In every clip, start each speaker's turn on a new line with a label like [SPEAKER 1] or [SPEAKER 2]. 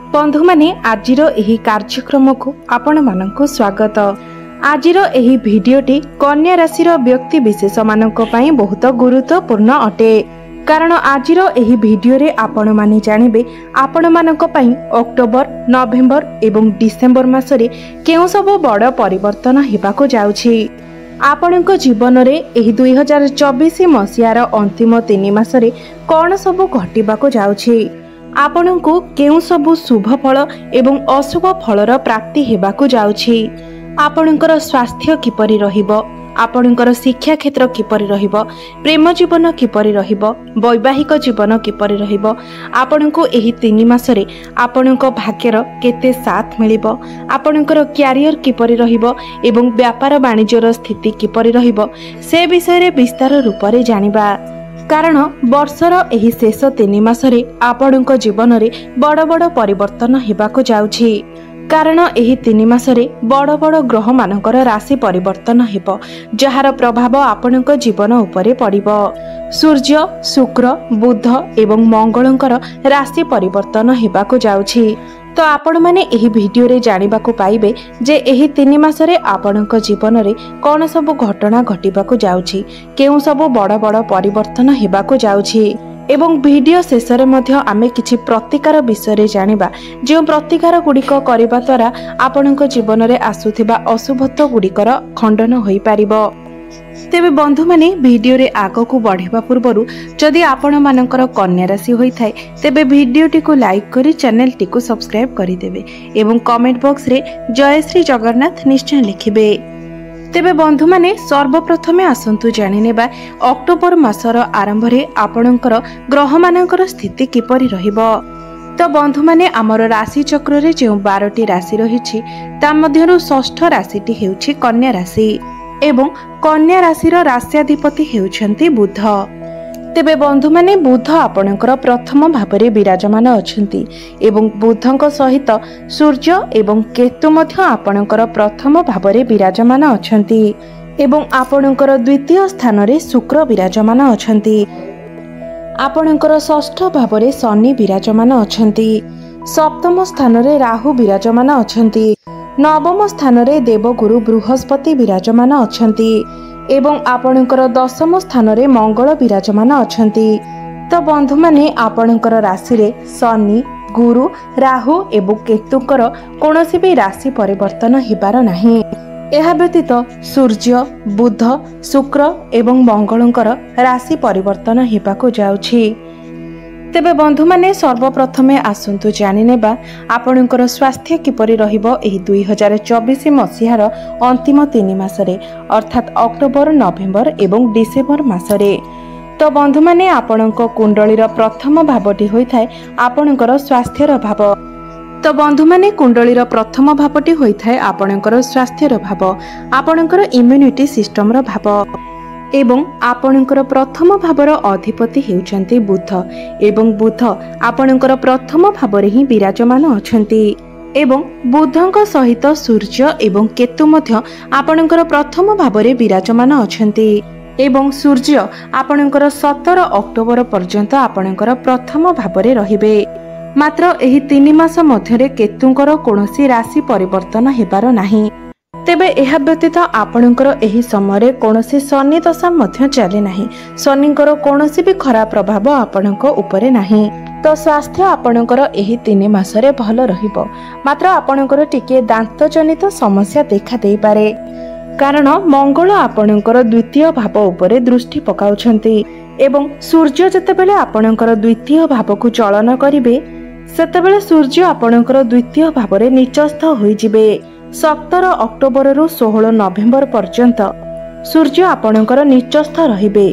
[SPEAKER 1] बंधु माने आजिर एही कार्यक्रम को आपण मानक स्वागत। आजिर एही भिडियोटी कन्या राशि व्यक्ति विशेष मानक पई बहुत गुरुत्वपूर्ण अटे। कारण आजिर एही भिडियो रे आपण माने जानिबे आपण मानक पई अक्टोबर, नवेम्बर एवं डिसेम्बर मासरे केउ सब बड़ परिवर्तन हेबाको जाउछि। आपणक जीवन रे एही 2024 मसियार अंतिम 3 मासरे कोन सब घटिबाको जाउछि। आपणको केउ सब शुभ फल एवं अशुभ फलर प्राप्ति हेबाको जाउछि। आपणकर स्वास्थ्य किपरि रहिबो, आपणकर शिक्षा क्षेत्र किपरि रहिबो, प्रेम जीवन किपरि रहिबो, वैवाहिक जीवन किपरि रहिबो, आपणको एही 3 मासरे आपणको भाग्यर केते साथ मिलिबो, आपणकर क्यारियर किपरि रहिबो एवं व्यापार वाणिज्यर स्थिति किपरि रहिबो से विषय रे विस्तार रूप रे जानिबा। कारण वर्षर एही शेष 3 मासरे आपणको जीवन रे बड़ बड़ परिवर्तन हेबाको जाउछि। कारण एही 3 मासरे बड़ बड़ ग्रह मानकर राशि परिवर्तन हेबो, जहार प्रभाव आपणको जीवन उपरे पड़िबो। सूर्य, शुक्र, बुध एवं मंगलंकर राशि परिवर्तन हेबाको जाउछि। तो आपण माने एही भिडियो रे जानिबाको पाइबे जे एही 3 मासरे आपणको जीवन रे कोन सब घटना घटिबाको जाउछि, केउ सब बड़ बड़ परिवर्तन हेबाको जाउछि। एवं भिडियो शेष रे मध्य आमे किछि प्रतिकार विषय रे जानिबा, जे प्रतिकार गुडिक करिबा द्वारा आपणको जीवन रे आसुथिबा अशुभत्व गुडिकर खंडन होई पारिबो। तेबे बंधु माने भिडियो रे आगो को बढ़िबा पूर्वरु जदि आपण मानकर कन्या राशि होई थाए तेबे भिडियोटी को लाइक करी चैनल टी को सब्सक्राइब करि देबे एवं कमेंट बॉक्स रे जय श्री जगन्नाथ निश्चय लिखिबे। तेबे बंधु माने सर्वप्रथमे आसंतु जानि नेबा अक्टोबर मासर आरंभ रे आपणकर ग्रह मानकर स्थिति किपरि रहिबो। तो बंधु माने हमर राशि चक्र रे जे 12टी राशि रहिछि ता मध्यरु षष्ठ राशिटी हेउछि कन्या राशि एवं कन्या राशि राश्याधिपति हेउछन्ति बुध। तेबे बंधु माने बुध आपणकर प्रथम भावरे विराजमान अछन्ति एवं बुधंक सहित सूर्य एवं केतु मध्य आपणकर प्रथम भावरे विराजमान अछन्ति एवं आपणकर द्वितीय स्थान रे शुक्र विराजमान अछन्ति। आपणकर षष्ठ भावरे शनि विराजमान अछन्ति। सप्तम स्थान रे राहु विराजमान अछन्ति। नवम स्थान रे देवगुरु बृहस्पति विराजमान अछन्ति एवं आपणकर दशम स्थान रे मंगल विराजमान अछन्ति। तो बंधु माने आपणकर राशि रे शनि, गुरु, राहु एवं केतुकर कोनोसी भी राशि परिवर्तन हेबार नाही। एहा व्यतीत सूर्य, बुध, शुक्र एवं मंगलंकर राशि परिवर्तन हेबाको जाउछि। तेबे बंधु माने सर्वप्रथमे आसंतु जानि नेबा आपणकर स्वास्थ्य किपरि रहिबो एही 2024 मसिहार अंतिम 3 मासरे अर्थात अक्टोबर, नवेम्बर एवं डिसेम्बर मासरे। तो बंधु माने आपणक कुंडलीर प्रथम भावटी होई थाए आपणकर स्वास्थ्यर भाव। तो बंधु माने कुंडलीर प्रथम भावटी होई थाए आपणकर स्वास्थ्यर भाव, आपणकर इम्यूनिटी सिस्टम रो भाव एवं आपणकर प्रथम भावर अधिपति हेउछन्ति बुध एवं बुध आपणकर प्रथम भावरे ही विराजमान अछन्ति एवं बुधंक सहित सूर्य एवं केतु मध्य आपणकर प्रथम भावरे विराजमान अछन्ति एवं सूर्य आपणकर 17 अक्टोबर पर्यंत आपणकर प्रथम भावरे रहिबे। मात्र एही 3 मास मध्यरे केतुंकर कोनोसी राशि परिवर्तन हेबार नाही। तेबे एहा व्यतीत आपणकर एही समय कोनोसी शनि दशा मध्य चले नाही। शनिंकर कोनोसी भी खराब प्रभाव आपणक उपरे नाही। तो स्वास्थ्य आपणकर एही 3 मासरे भल रहिबो। मात्र आपणकर टिके दांत जनित समस्या देखा देई पारे, कारण मंगल आपणकर द्वितीय भाव उपरे दृष्टि पकाउछन्ति एवं सूर्य जेतेबेले आपणकर द्वितीय भाव को चलन करिवे सेतेबेले सूर्य आपणकर द्वितीय भावरे निचस्थ होई जिवे। 17 अक्टोबर रु 16 नवेम्बर पर्यंत सूर्य आपणकर निचस्थ रहिबे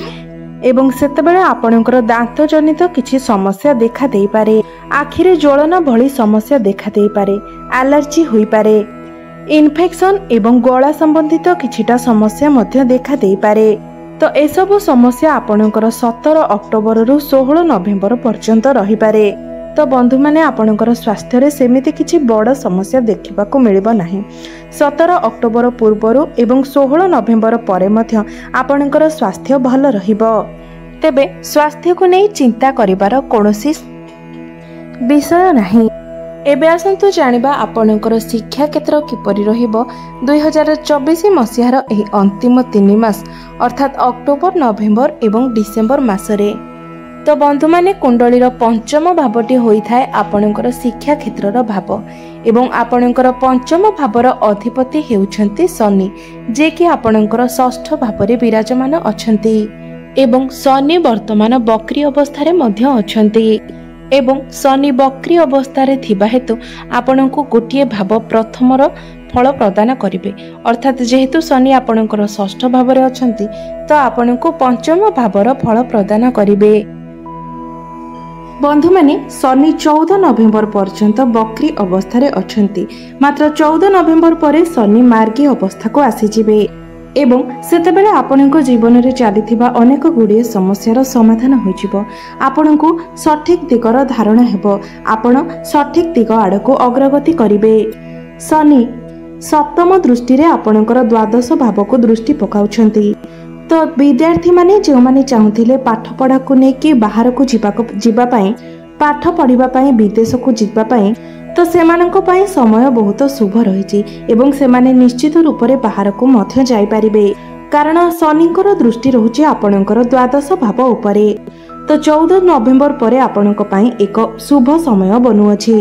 [SPEAKER 1] एवं सेतेबेले आपणकर दांत जनित किछि समस्या देखा देई पारे, आखिरे ज्वलन भली समस्या देखा देई पारे, एलर्जी होई पारे, इन्फेक्शन एवं गला संबंधित किछिटा समस्या मध्य देखा देई पारे। तो एसबु समस्या आपणकर 17 अक्टोबर रु 16 नवेम्बर पर्यंत रहि पारे। तो बंधु माने आपणकर स्वास्थ्य रे सेमिति किछि बड़ समस्या देखिबाको मिलिबो नाही। 17 अक्टोबर पूर्वरु एवं 16 नवेम्बर परे मध्य आपणकर स्वास्थ्य भल रहिबो। तेबे स्वास्थ्य को नै चिंता करिवार कोनोसी विषय नाही। एबे आसंतु जानिबा आपणकर शिक्षा क्षेत्र किपरि रहिबो 2024 मसिहार एही अंतिम 3 मास अर्थात अक्टोबर नवेम्बर एवं डिसेम्बर मासरे। तो बंधु माने कुंडलीर पंचम भावटी होइथाय आपणकर शिक्षा क्षेत्रर भाव एवं आपणकर पंचम भावर अधिपति हेउछंती शनि, जे कि आपणकर षष्ठ भावरे विराजमान अछंती एवं शनि वर्तमान बक्री अवस्था मध्य अछंती एवं शनि बक्री अवस्था थिबा हेतु आपणको गोटिए भाव प्रथमर फल प्रदान करिवे। अर्थात जेहेतु शनि आपणकर षष्ठ भावरे अछंती तो आपणको पंचम भावर फल प्रदान करिवे। बंधु माने शनि 14 नवेम्बर पर्यंत बक्री अवस्था अछंती, मात्र 14 नवेम्बर पर शनि मार्गी अवस्था को आसीजिवे एवं सेतेबेले आपणको जीवन रे चलीथिबा अनेक गुड़िए समस्यार समाधान होइजिवो। आपणको सठिक दिगर धारणा हेबो, आपण सठिक दिग आड़को अग्रगति करिवे। शनि सप्तम दृष्टि रे आपणकर द्वादश भाव को दृष्टि पकाउछंती। तो विद्यार्थी माने जो माने चाहुथिले पाठ पढ़ा को नेकी बाहर को जीवा पाई, पाठ पढ़िबा पाई, विदेश को जीवा पाई, तो सेमानंको पाई समय बहुत शुभ रहिछि एवं सेमाने निश्चित रूप से बाहर को मध्य जाई परिबे, कारण शनिकर दृष्टि रहुछि आपणकर द्वादश भाव उपरे। तो 14 नवेम्बर परे आपणको पाई एक शुभ समय बनुअछि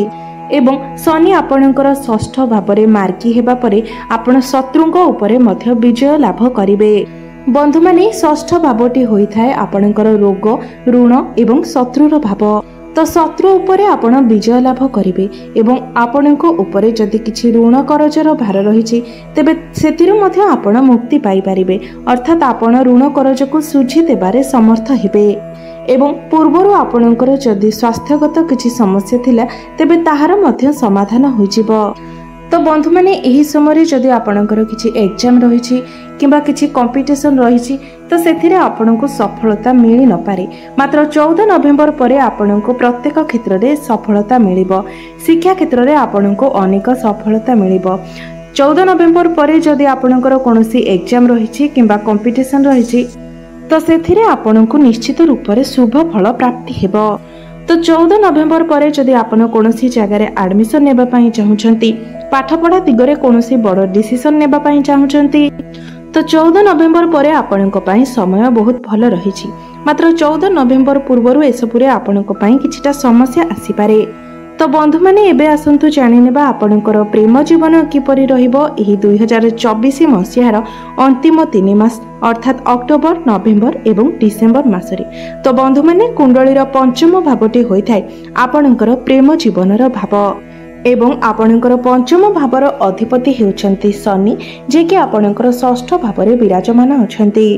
[SPEAKER 1] एवं शनि आपणकर षष्ठ भावरे मार्गी हेबा परे आपण शत्रुंको उपरे मध्य विजय लाभ करिवे। बंधु माने षष्ठ भावटी होइथाय आपणकर रोग, ऋण एवं शत्रुर भाव। तो शत्रु उपरे आपण विजय लाभ करिवे एवं आपणको उपरे जदि किछि ऋण करजर भार रहिछि तेबे सेतिरु मध्य आपण मुक्ति पाई परिबे। अर्थात आपण ऋण करज को सुझी देबारे समर्थ हेबे एवं पूर्वरु आपणकर जदि स्वास्थ्यगत किछि समस्या थिला तेबे ताहार मध्य समाधान होइजिवो। तो बंधु माने एही समय जदि आपणकर किछि एग्जाम रहिछि किंबा किछि कंपटीशन रहिछि तो सेथिरे आपणको सफलता मिलि न पारे, मात्र 14 नवेम्बर परे आपणको प्रत्येक क्षेत्र रे सफलता मिलिबो। शिक्षा क्षेत्र रे आपणको अनेक सफलता मिलिबो। 14 नवेम्बर परे जदि आपणकर कोनोसी एग्जाम रहिछि किंबा कंपटीशन रहिछि तो सेथिरे आपणको निश्चित रूप से शुभ फल प्राप्ति हेबो। तो 14 नवेम्बर परे जदि आपण कोनोसी जगह रे एडमिशन नेबा पई चाहुछंती, पाठ पढ़ा दिगरे कोनोसी बड़ डिसीजन नेबा पई चाहुछंती, तो 14 नवेम्बर परे आपणको पई समय बहुत भल रहिछि, मात्र 14 नवेम्बर पूर्वरु एसपुरे आपणको पई किछिटा समस्या आसी पारे। तो बंधु माने एबे आसंतु जानि नेबा आपणकर प्रेम जीवन किपरि रहिबो एही 2024 मसिहार अंतिम 3 मास अर्थात अक्टोबर नवेम्बर एवं डिसेम्बर मासरे। तो बंधु माने कुंडलीर पंचम भावटी होइथाय आपणकर प्रेम जीवनर भाव एवं आपणकर पंचम भावर अधिपति हेउछंती शनि, जे कि आपणकर षष्ठ भावरे विराजमान अछंती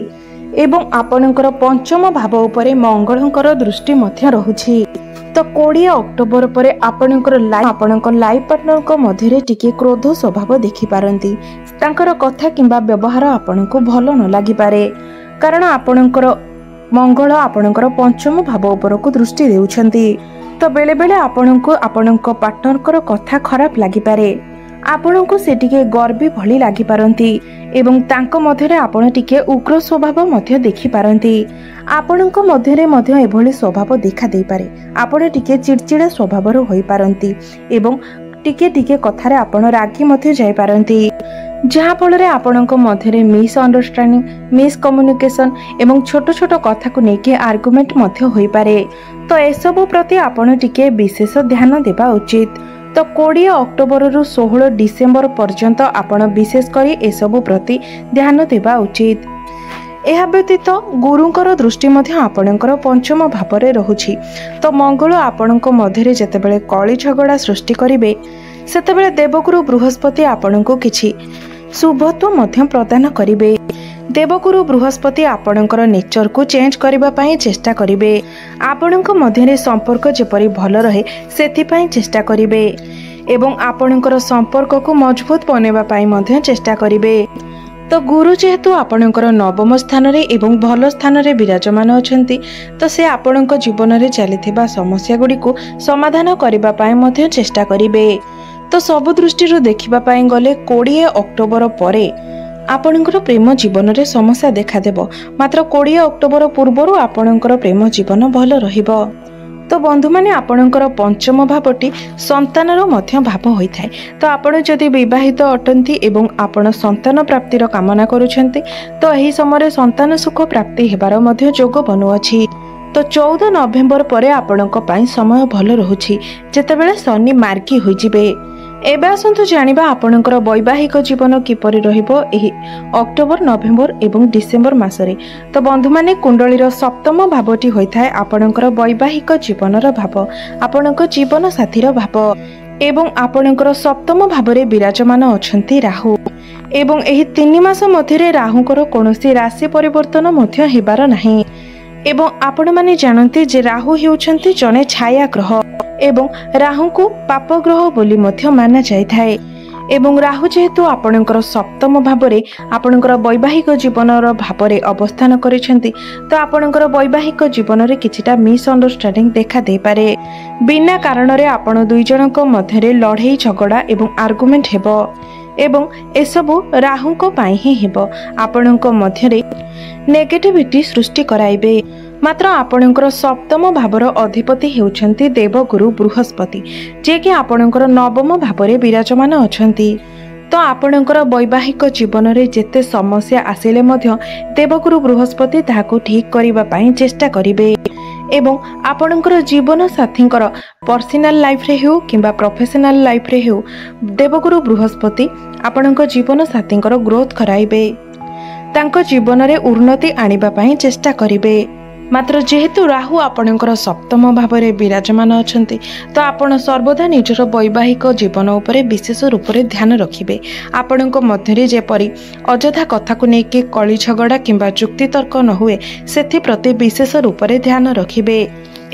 [SPEAKER 1] एवं आपणकर पंचम भाव उपरे मंगलकर दृष्टि मध्य रहुछि। तो 20 अक्टोबर पर आपणकर लाइफ पार्टनर को मध्य टिके क्रोध स्वभाव देखि पारंती। तांकर कथा किंबा व्यवहार आपणको भल न लागि पारे, कारण आपणकर मंगल आपणकर पंचम भाव उपर को दृष्टि देउछंती। तो बेले बेले आपणको आपणको पार्टनर कथा खराब लागि पारे, आपणको से टिके गर्वी भली लागि पारंती एवं तांको मध्यरे आपण टिके उग्र स्वभाव मध्य देखि पारंती। आपणको मध्यरे मध्य एभली स्वभाव देखा देई पारे, आपण टिके चिड़चिड़ा स्वभावर होई पारंती एवं टिके टिके कथारे आपण रागी मध्य जाई पारंती, जहा फल रे आपणको मध्यरे मिस अंडरस्टैंडिंग, मिस कम्युनिकेशन एवं छोट छोट कथा को नेके आर्गुमेंट मध्य होई पारे। तो एसबु प्रति आपण टिके विशेष ध्यान देबा उचित। तो 20 अक्टोबर रु 16 डिसेम्बर पर्यंत आपण विशेष करी एसबु प्रति ध्यान देबा उचित। एहा व्यतीत गुरुंकर दृष्टि मध्य आपणकर पंचम भावरे रहुछि। तो मंगल आपणको मध्यरे जेतेबेले कଳି झगड़ा सृष्टि करिवे सेतेबेले देवगुरु बृहस्पति आपणको किछि शुभत्व मध्य प्रदान करिवे। देवगुरु बृहस्पति आपणकर नेचर को चेंज करबा पई चेष्टा करिवे। आपणको मध्यरे संपर्क जेपरि भल रहे सेथिपई चेष्टा करिवे एवं आपणकर संपर्क को मजबूत बनेबा पई मध्य चेष्टा करिवे। तो गुरु जेहेतु आपणकर नवम स्थान रे एवं भल स्थान रे विराजमान अछंती, तो से आपणक जीवन रे चलिथिबा समस्या गुडी को समाधान करबा पई मध्य चेष्टा करिवे। तो सब दृष्टि देखिबा पई गले 20 अक्टोबर परे आपणकर प्रेम जीवन रे समस्या देखा देबो, मात्र 20 अक्टोबर पूर्वरु आपणकर प्रेम जीवन भल रहिबो। तो बंधु माने आपणकर पंचम भावटी संतानर मध्य भाव होता है। तो आपण जदि विवाहित अटंती एवं आपण संतान प्राप्तिर कामना करुछंती तो यही समय संतान सुख प्राप्ति हेबार मध्य जोग बनुअछि। तो 14 नवेम्बर परे आपणक पई समय भल रहुछि जेतेबेले शनि मार्गी होइजिबे। एबे आसंतु जानिबा आपणकर वैवाहिक जीवन किपरि रहिबो एही अक्टोबर नवेम्बर एवं डिसेम्बर मासरे। तो बंधु माने कुंडलीर सप्तम भावटी होइथाय आपणकर वैवाहिक जीवनर भाव, आपणक जीवन साथीर भाव एवं आपणकर सप्तम भावरे विराजमान अछंती राहु एवं एही 3 मास मध्यरे राहुकर कोनोसी राशि परिवर्तन मध्य हेबार नाही। एवं आपण माने जानती जे राहु हेउछंती जने छाया ग्रह एवं राहु को पाप ग्रह बोली मध्य माना जायथाय। एवं राहु जेहेतु आपणकर सप्तम भावरे आपणकर वैवाहिक जीवनर भावरे अवस्थान करिसेंती तो आपणकर वैवाहिक जीवन रे किछिटा मिसअंडरस्टैंडिंग देखा दे पारे। बिना कारण रे आपण दुई जनक मध्यरे लड़ाई झगड़ा एवं आर्गुमेंट हेबो एवं एसबु राहुक पाई ही हेबो। आपणक मध्यरे नेगेटिविटी सृष्टि कराइबे। मात्र आपणकर सप्तम भावर अधिपति हेउछंती देवगुरु बृहस्पति जे कि आपणकर नवम भावरे विराजमान अछंती। तो आपणकर वैवाहिक जीवन रे जेते समस्या आसिले मध्य देवगुरु बृहस्पति ताहाको ठीक करिबा पई चेष्टा करिवे एवं आपणकर जीवन साथींकर पर्सनल लाइफ रे हेउ किंबा प्रोफेशनल लाइफ रे हेउ देवगुरु बृहस्पति आपणक जीवन साथींकर ग्रोथ कराइबे, तांको जीवन रे उन्नति आनिबा पई चेष्टा करिवे। मात्र जेहेतु राहु आपणकर सप्तम भावरे विराजमान अछंती तो आपण सर्वदा निजर वैवाहिक जीवन उपरे विशेष रूप से ध्यान रखिबे। आपणक मध्यरे जेपरि अजथा कथा को लेकिन कली झगड़ा किंबा जुक्ति तर्क न हुए सेथि प्रति विशेष रूप से ध्यान रखिबे।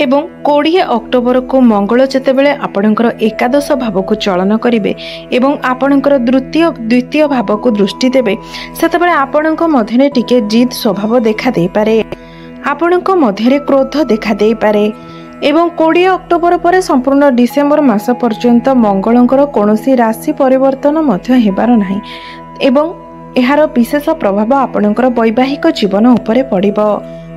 [SPEAKER 1] एवं 20 अक्टोबर को मंगल जेतेबेले आपणकर एकादश भाव को चलन करिवे एवं आपणकर द्वितीय भाव को दृष्टि देबे सेतेबेले आपणक मध्यरे टिके जिद स्वभाव देखा दे पारे, आपणक मध्यरे क्रोध देखा दे पारे। एवं 20 अक्टोबर पर संपूर्ण डिसेम्बर मास पर्यंत मंगलंकर कोनोसी राशि परिवर्तन मध्य हेबार नाही एवं एहार विशेष प्रभाव आपणकर वैवाहिक जीवन उपरे पड़िबो।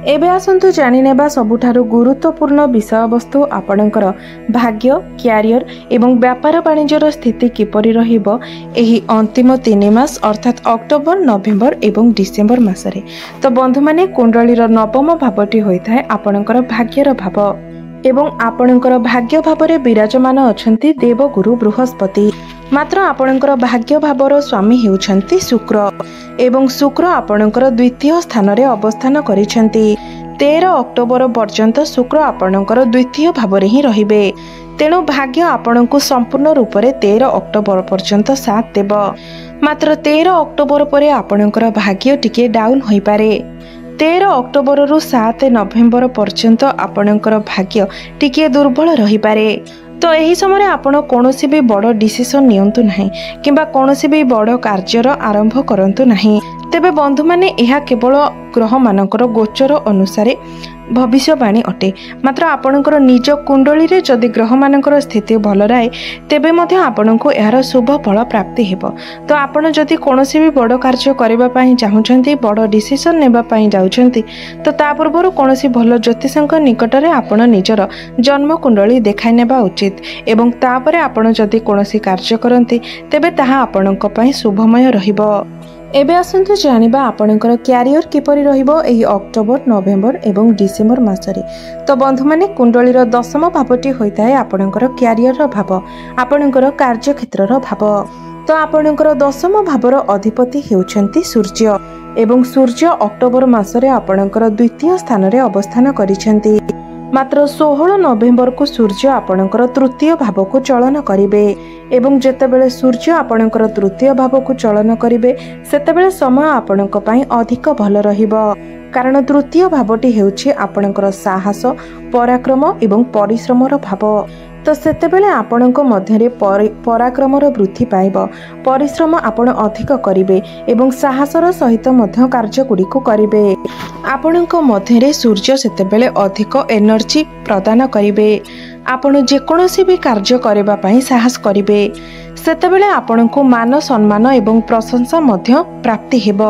[SPEAKER 1] एबे आसंतु जानि नेबा सबुठारु गुरुत्वपूर्ण विषय वस्तु आपणकर भाग्य, क्यारियर एवं व्यापार वाणिज्यर स्थिति किपरि रहिबो एही अंतिम 3 मास अर्थात अक्टोबर नवेम्बर एवं डिसेम्बर मासरे। तो बंधु माने कुंडलीर नवम भावटी होइथाय आपणकर भाग्यर भाव एवं आपणकर भाग्य भावरे विराजमान अछंती देवगुरु बृहस्पति। मात्र आपणकर भाग्य भावर स्वामी हेउछंती शुक्र एवं शुक्र आपणकर द्वितीय स्थान रे अवस्थान करिछंती। 13 अक्टोबर पर्यंत शुक्र आपणकर द्वितीय भावरे ही रहिबे। तेणु भाग्य आपणको संपूर्ण रूप से 13 अक्टोबर पर्यंत साथ देब। मात्र 13 अक्टोबर पर आपणकर भाग्य टिके डाउन होई पारे। 13 अक्टोबर रु 7 नवेम्बर पर्यंत आपणकर भाग्य टिके दुर्बल रही पारे। तो यही समय आपण कौनसी भी बड़ डिसीजन नियंतु नहीं किंबा कौनसी भी बड़ कार्यर आरंभ करंतु नहीं। तेबे बंधु माने यह केवल ग्रह मानकर गोचर अनुसार भविष्यवाणी अटे। मात्र आपणकर निज कुंडली रे जदि ग्रह मानकर स्थिति भल रहे तेबे मध्य आपणको यार शुभ फल प्राप्ति हेबो। तो आपण जदि कोनोसी भी बड़ कार्य करबा पई चाहुचंती, बड़ डिसीजन नेबा पई जाउचंती तो ता पूर्व कोनोसी भल ज्योतिषक निकट रे आपण निजर जन्म कुंडली देखाइ नेबा उचित एवं तापरे आपण जदि कोनोसी कार्य करंती तेबे ताहा आपणको पई शुभमय रहिबो। एबे आसंतु जानिबा आपणकर क्यारियर किपरि रहिबो एही अक्टोबर नवेम्बर एवं डिसेम्बर मासरे। तो बंधु माने कुंडलीर दशम भावटी होइताय आपणकर क्यारियर भाव, आपणकर कार्य क्षेत्रर भाव। तो आपणकर दशम भावर अधिपति हेउछंती सूर्य एवं सूर्य अक्टोबर मासरे आपणकर द्वितीय स्थान रे अवस्थान करिसेंती। मात्र 16 नवेम्बर को सूर्य आपणकर तृतीय भाव को चलन करिवे एवं जेतेबेले सूर्य आपणकर तृतीय भाव को चलन करिवे सेतेबेले समय आपणक पई अधिक भल रहिबो। कारण तृतीय भावटी हेउछि आपणकर साहस, पराक्रम एवं परिश्रमर भाव। तो सेतेबेले आपणक मध्यरे पराक्रमर वृद्धि पाइब, परिश्रम आपण अधिक करिवे एवं साहसर सहित मध्य कार्य गुड़िक करिवे। आपणक मध्यरे सूर्य सेतेबेले अधिक एनर्जी प्रदान करिवे। आपण जेकोसी भी कार्य करबा पई साहस करिवे। ସେତେବେଳେ ଆପଣଙ୍କୁ ମାନ ସମ୍ମାନ ଏବଂ ପ୍ରଶଂସା ମଧ୍ୟ ପ୍ରାପ୍ତି ହେବ।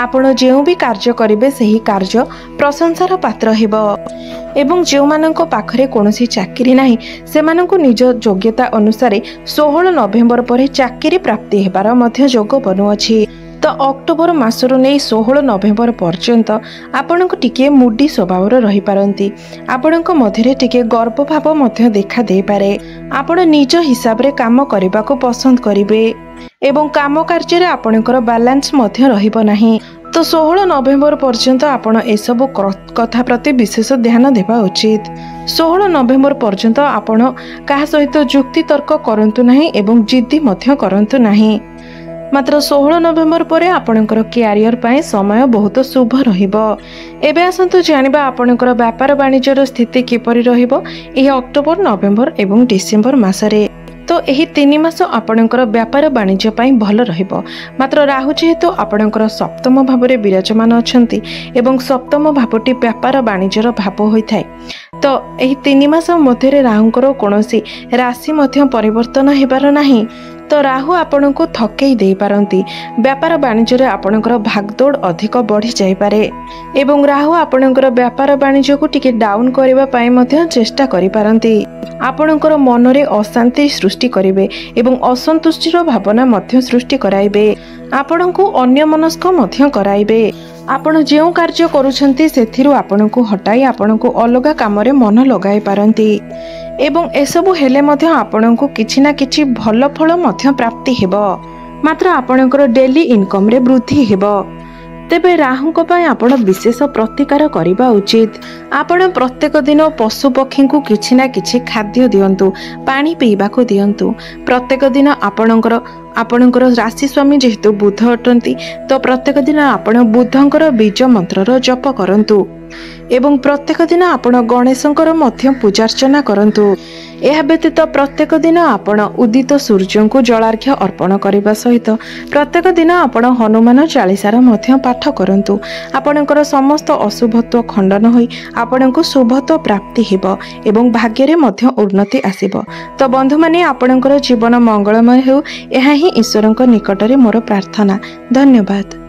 [SPEAKER 1] ଆପଣ ଯେଉଁ ବି କାର୍ଯ୍ୟ କରିବେ ସେହି କାର୍ଯ୍ୟ ପ୍ରଶଂସାର ପାତ୍ର ହେବ। ଏବଂ ଯେଉଁମାନଙ୍କ ପାଖରେ କୌଣସି ଚାକିରି ନାହିଁ ସେମାନଙ୍କୁ ନିଜ ଯୋଗ୍ୟତା ଅନୁସାରେ 16 ନଭେମ୍ବର ପରେ ଚାକିରି ପ୍ରାପ୍ତି ହେବାର ମଧ୍ୟ ଯୋଗ ବନୁଅଛି। ତ ଅକ୍ଟୋବର ମାସରୁ ନେଇ 16 ନଭେମ୍ବର ପର୍ଯ୍ୟନ୍ତ ଆପଣଙ୍କୁ ଟିକିଏ ମୁଡି ସ୍ୱଭାବର ରହିପାରନ୍ତି। ଆପଣଙ୍କ ମଧ୍ୟରେ ଟିକିଏ ଗର୍ବ ଭାବ ମଧ୍ୟ ଦେଖା ଦେଇପାରେ। ଆପଣ ନିଜ ହିସାବରେ କାମ କରିବାକୁ ପସନ୍ଦ କରିବେ ଏବଂ କାମ କାର୍ଯ୍ୟରେ ଆପଣଙ୍କର ବାଲାନ୍ସ ମଧ୍ୟ ରହିବ ନାହିଁ। ତ 16 ନଭେମ୍ବର ପର୍ଯ୍ୟନ୍ତ ଆପଣ ଏସବୁ କଥା ପ୍ରତି ବିଶେଷ ଧ୍ୟାନ ଦେବା ଉଚିତ। 16 ନଭେମ୍ବର ପର୍ଯ୍ୟନ୍ତ ଆପଣ କାହା ସହିତ ଯୁକ୍ତି ତର୍କ କରନ୍ତୁ ନାହିଁ ଏବଂ ଜିଦ୍ଦି ମଧ୍ୟ କରନ୍ତୁ ନାହିଁ। ମାତ୍ର 16 ନଭେମ୍ବର ପରେ ଆପଣଙ୍କର କ୍ୟାରିୟର ପାଇଁ ସମୟ ବହୁତ ଶୁଭ ରହିବ। ଏବେ ଆସନ୍ତୁ ଜାଣିବା ଆପଣଙ୍କର ବ୍ୟାପାର ବାଣିଜ୍ୟର ସ୍ଥିତି କିପରି ରହିବ ଏହି ଅକ୍ଟୋବର ନଭେମ୍ବର ଏବଂ ଡିସେମ୍ବର ମାସରେ। ତ ଏହି 3 ମାସ ଆପଣଙ୍କର ବ୍ୟାପାର ବାଣିଜ୍ୟ ପାଇଁ ଭଲ ରହିବ। ମାତ୍ର ରାହୁ ଯେହେତୁ ଆପଣଙ୍କର ସପ୍ତମ ଭାବରେ ବିରାଜମାନ ଅଛନ୍ତି ଏବଂ ସପ୍ତମ ଭାବଟି ବ୍ୟାପାର ବାଣିଜ୍ୟର ଭାବ ହୋଇଥାଏ, ତ ଏହି 3 ମାସ ମଧ୍ୟରେ ରାହୁଙ୍କର କୌଣସି ରାଶି ମଧ୍ୟ ପରିବର୍ତ୍ତନ ହେବାର ନାହିଁ। ତ ରାହୁ ଆପଣଙ୍କୁ ଥକେଇ ଦେଇପାରନ୍ତି। ବ୍ୟାପାର ବାଣିଜ୍ୟରେ ଆପଣଙ୍କର ଭାଗଦୌଡ଼ ଅଧିକ ବଢ଼ି ଯାଇପାରେ ଏବଂ ରାହୁ ଆପଣଙ୍କର ବ୍ୟାପାର ବାଣିଜ୍ୟକୁ ଟିକେ ଡାଉନ୍ କରିବା ପାଇଁ ମଧ୍ୟ ଚେଷ୍ଟା କରିପାରନ୍ତି। ଆପଣଙ୍କର ମନରେ ଅଶାନ୍ତି ସୃଷ୍ଟି କରିବେ ଏବଂ ଅସନ୍ତୁଷ୍ଟିର ଭାବନା ମଧ୍ୟ ସୃଷ୍ଟି କରାଇବେ। ଆପଣଙ୍କୁ ଅନ୍ୟମନସ୍କ ମଧ୍ୟ କରାଇବେ। ଆପଣ ଯେଉଁ କାର୍ଯ୍ୟ କରୁଛନ୍ତି ସେଥିରୁ ଆପଣଙ୍କୁ ହଟାଇ ଆପଣଙ୍କୁ ଅଲଗା କାମରେ ମନ ଲଗାଇ ପାରନ୍ତି ଏବଂ ଏସବୁ ହେଲେ ମଧ୍ୟ ଆପଣଙ୍କୁ କିଛି ନା କିଛି ଭଲ ଫଳ ମଧ୍ୟ ପ୍ରାପ୍ତି ହେବ। ମାତ୍ର ଆପଣଙ୍କର ଡେଲି ଇନକମ୍ରେ ବୃଦ୍ଧି ହେବ। ତେବେ ରାହୁଙ୍କ ପାଇଁ ଆପଣ ବିଶେଷ ପ୍ରତିକାର କରିବା ଉଚିତ। ଆପଣ ପ୍ରତ୍ୟେକ ଦିନ ପଶୁ ପକ୍ଷୀଙ୍କୁ କିଛି ନା କିଛି ଖାଦ୍ୟ ଦିଅନ୍ତୁ, ପାଣି ପିଇବାକୁ ଦିଅନ୍ତୁ। ପ୍ରତ୍ୟେକ ଦିନ ଆପଣଙ୍କର ରାଶି ସ୍ୱାମୀ ଯେହେତୁ ବୁଧ ଅଟନ୍ତି, ତ ପ୍ରତ୍ୟେକ ଦିନ ଆପଣ ବୁଧଙ୍କର ବୀଜ ମନ୍ତ୍ରର ଜପ କରନ୍ତୁ ଏବଂ ପ୍ରତ୍ୟେକ ଦିନ ଆପଣ ଗଣେଶଙ୍କର ମଧ୍ୟ ପୂଜାର୍ଚ୍ଚନା କରନ୍ତୁ। ଏହା ବ୍ୟତୀତ ପ୍ରତ୍ୟେକ ଦିନ ଆପଣ ଉଦିତ ସୂର୍ଯ୍ୟଙ୍କୁ ଜଳାର୍ଘ୍ୟ ଅର୍ପଣ କରିବା ସହିତ ପ୍ରତ୍ୟେକ ଦିନ ଆପଣ ହନୁମାନ ଚାଳିଶାର ମଧ୍ୟ ପାଠ କରନ୍ତୁ। ଆପଣଙ୍କର ସମସ୍ତ ଅଶୁଭତ୍ୱ ଖଣ୍ଡନ ହୋଇ ଆପଣଙ୍କୁ ଶୁଭତ୍ୱ ପ୍ରାପ୍ତି ହେବ ଏବଂ ଭାଗ୍ୟରେ ମଧ୍ୟ ଉନ୍ନତି ଆସିବ। ତ ବନ୍ଧୁମାନେ, ଆପଣଙ୍କର ଜୀବନ ମଙ୍ଗଳମୟ ହେଉ, ଏହା ହିଁ ଈଶ୍ୱରଙ୍କ ନିକଟରେ ମୋର ପ୍ରାର୍ଥନା। ଧନ୍ୟବାଦ।